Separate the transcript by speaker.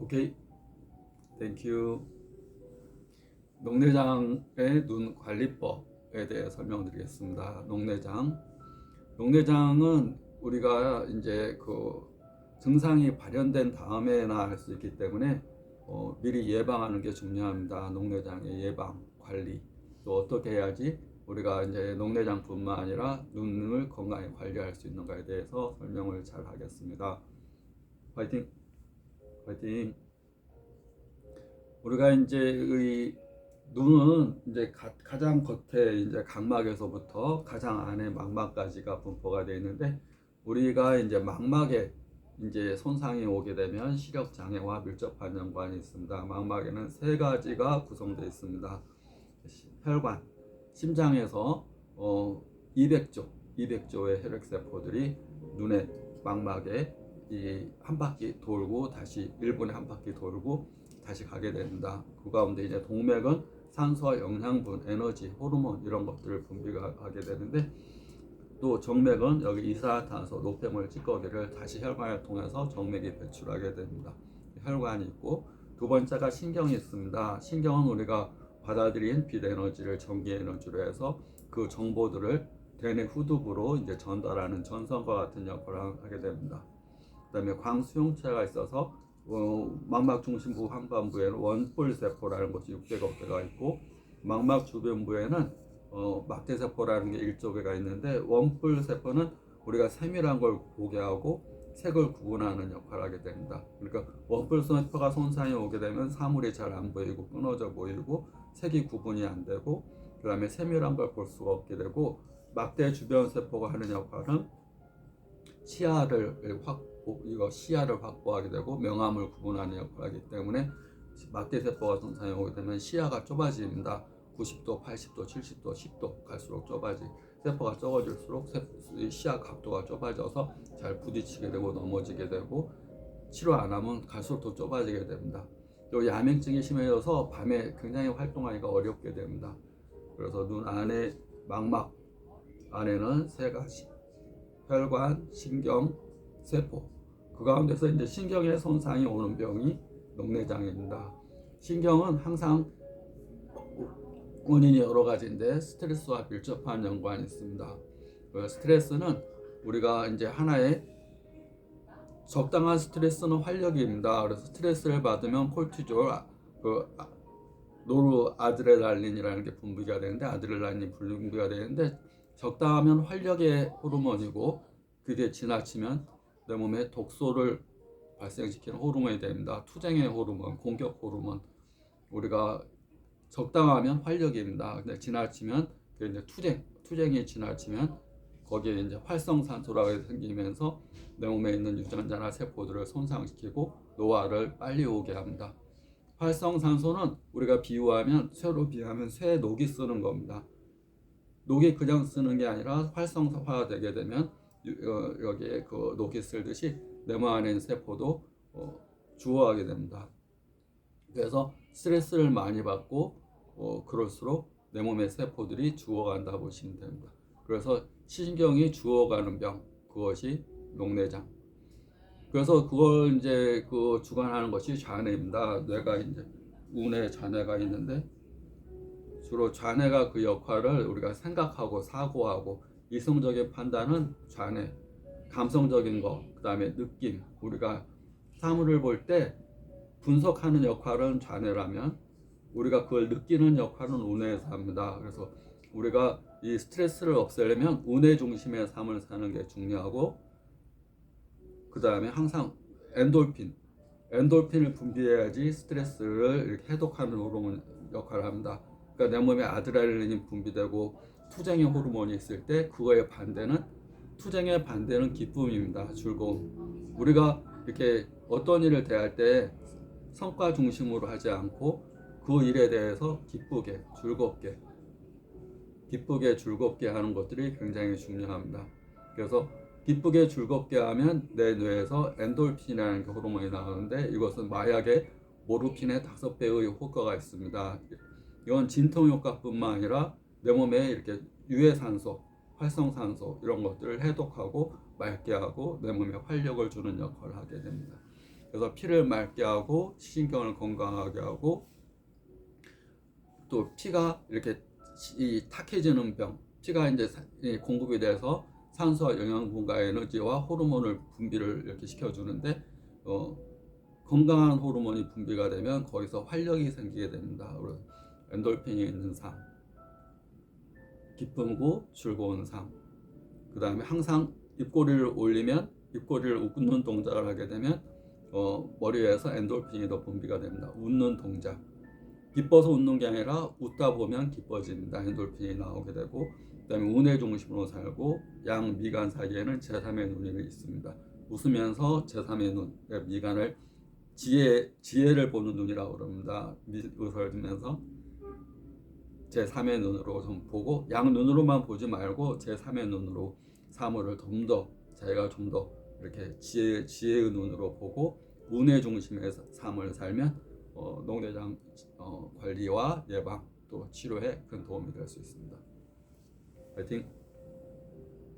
Speaker 1: 오케이, 땡큐. 녹내장의 눈 관리법에 대해 설명드리겠습니다. 녹내장은 우리가 이제 그 증상이 발현된 다음에나 할 수 있기 때문에 미리 예방하는 게 중요합니다. 녹내장의 예방, 관리. 또 어떻게 해야지 우리가 이제 녹내장뿐만 아니라 눈을 건강히 관리할 수 있는가에 대해서 설명을 잘 하겠습니다. 화이팅! 화이팅! 우리가 이제 의 눈은 이제 가장 겉에 이제 각막에서부터 가장 안에 망막까지가 분포가 되어 있는데, 우리가 이제 망막에 이제 손상이 오게 되면 시력 장애와 밀접한 연관이 있습니다. 망막에는 세 가지가 구성되어 있습니다. 혈관, 심장에서 200조의 혈액 세포들이 눈에 망막에 한 바퀴 돌고 다시 1분에 한 바퀴 돌고 다시 가게 됩니다. 그 가운데 이제 동맥은 산소와 영양분, 에너지, 호르몬 이런 것들을 분비가 하게 되는데, 또 정맥은 여기 이산화탄소, 노폐물, 찌꺼기를 다시 혈관을 통해서 정맥이 배출하게 됩니다. 혈관이 있고, 두 번째가 신경이 있습니다. 신경은 우리가 받아들인 빛 에너지를 전기 에너지로 해서 그 정보들을 대뇌 후두부로 이제 전달하는 전선과 같은 역할을 하게 됩니다. 그 다음에 광수용체가 있어서 망막 중심부 환관부에는 원뿔 세포라는 것이 600억 개가 있고, 망막 주변부에는 막대세포라는 게 1조 개가 있는데, 원뿔 세포는 우리가 세밀한 걸 보게 하고 색을 구분하는 역할을 하게 됩니다. 그러니까 원뿔 세포가 손상이 오게 되면 사물이 잘 안 보이고 끊어져 보이고 색이 구분이 안 되고, 그 다음에 세밀한 걸 볼 수가 없게 되고, 막대 주변 세포가 하는 역할은 시야를 확보하게 되고 명암을 구분하는 역할을 하기 때문에, 막대세포가 손상이 오게 되면 시야가 좁아집니다. 90도, 80도, 70도, 10도 갈수록 세포가 적어질수록 시야 각도가 좁아져서 잘 부딪히게 되고 넘어지게 되고, 치료 안 하면 갈수록 더 좁아지게 됩니다. 또 야맹증이 심해져서 밤에 굉장히 활동하기가 어렵게 됩니다. 그래서 눈 안에 망막 안에는 세 가지: 혈관, 신경, 세포. 그 가운데서 이제 신경에 손상이 오는 병이 녹내장입니다. 신경은 항상 원인이 여러 가지인데 스트레스와 밀접한 연관이 있습니다. 스트레스는 우리가 이제 하나의 적당한 스트레스는 활력입니다. 그래서 스트레스를 받으면 콜티졸, 노르아드레날린이라는 게 분비가 되는데, 아드레날린이 분비가 되는데, 적당하면 활력의 호르몬이고, 그게 지나치면 내 몸에 독소를 발생시키는 호르몬이 됩니다. 투쟁의 호르몬, 공격 호르몬. 우리가 적당하면 활력입니다. 근데 지나치면 이제 투쟁이 지나치면 거기에 이제 활성산소라고 생기면서 내 몸에 있는 유전자나 세포들을 손상시키고 노화를 빨리 오게 합니다. 활성산소는 우리가 쇠로 비유하면 쇠 녹이 쓰는 겁니다. 녹이 그냥 쓰는 게 아니라 활성화되게 되면 여기에 그 녹이 쓸듯이 내 몸 안에 있는 세포도 죽어가게 됩니다. 그래서 스트레스를 많이 받고 그럴수록 내 몸의 세포들이 죽어간다 보시면 됩니다. 그래서 신경이 죽어가는 병, 그것이 녹내장. 그래서 그걸 이제 주관하는 것이 좌뇌입니다. 뇌가 이제 우뇌, 좌뇌가 있는데, 주로 좌뇌가 그 역할을 우리가 생각하고 사고하고, 이성적인 판단은 좌뇌, 감성적인 거, 그 다음에 느낌, 우리가 사물을 볼 때 분석하는 역할은 좌뇌라면 우리가 그걸 느끼는 역할은 우뇌에서 합니다. 그래서 우리가 이 스트레스를 없애려면 우뇌 중심의 삶을 사는 게 중요하고, 그 다음에 항상 엔돌핀을 분비해야지 스트레스를 이렇게 해독하는 호르몬 역할을 합니다. 그러니까 내 몸에 아드레날린이 분비되고 투쟁의 호르몬이 있을 때 투쟁의 반대는 기쁨입니다. 즐거움. 우리가 이렇게 어떤 일을 대할 때 성과 중심으로 하지 않고 그 일에 대해서 기쁘게 즐겁게 하는 것들이 굉장히 중요합니다. 그래서 기쁘게 즐겁게 하면 내 뇌에서 엔돌핀이라는 호르몬이 나오는데, 이것은 마약의 모르핀의 5배의 효과가 있습니다. 이건 진통 효과뿐만 아니라 내 몸에 이렇게 유해산소, 활성산소 이런 것들을 해독하고 맑게 하고 내 몸에 활력을 주는 역할을 하게 됩니다. 그래서 피를 맑게 하고 신경을 건강하게 하고 또 피가 이렇게 탁해지는 병, 피가 이제 공급이 돼서 산소와 영양분과 에너지와 호르몬을 분비를 이렇게 시켜주는데 건강한 호르몬이 분비가 되면 거기서 활력이 생기게 됩니다. 엔돌핀이 있는 삶, 기쁨고 즐거운 삶. 그 다음에 항상 입꼬리를 올리면 입꼬리를 웃는 동작을 하게 되면 머리 위에서 엔돌핀이 더 분비가 됩니다. 웃는 동작. 기뻐서 웃는 게 아니라 웃다 보면 기뻐집니다. 엔돌핀이 나오게 되고 그다음에 운의 중심으로 살고 양 미간 사이에는 제3의 눈이 있습니다. 웃으면서 제3의 눈, 미간을 지혜를 보는 눈이라고 그럽니다. 웃으면서 제3의 눈으로 좀 보고 양 눈으로만 보지 말고 제3의 눈으로 사물을 좀 더 자기가 좀 더 이렇게 지혜의 눈으로 보고 운의 중심에서 삶을 살면 녹내장 관리와 예방 또 치료에 큰 도움이 될 수 있습니다. 파이팅!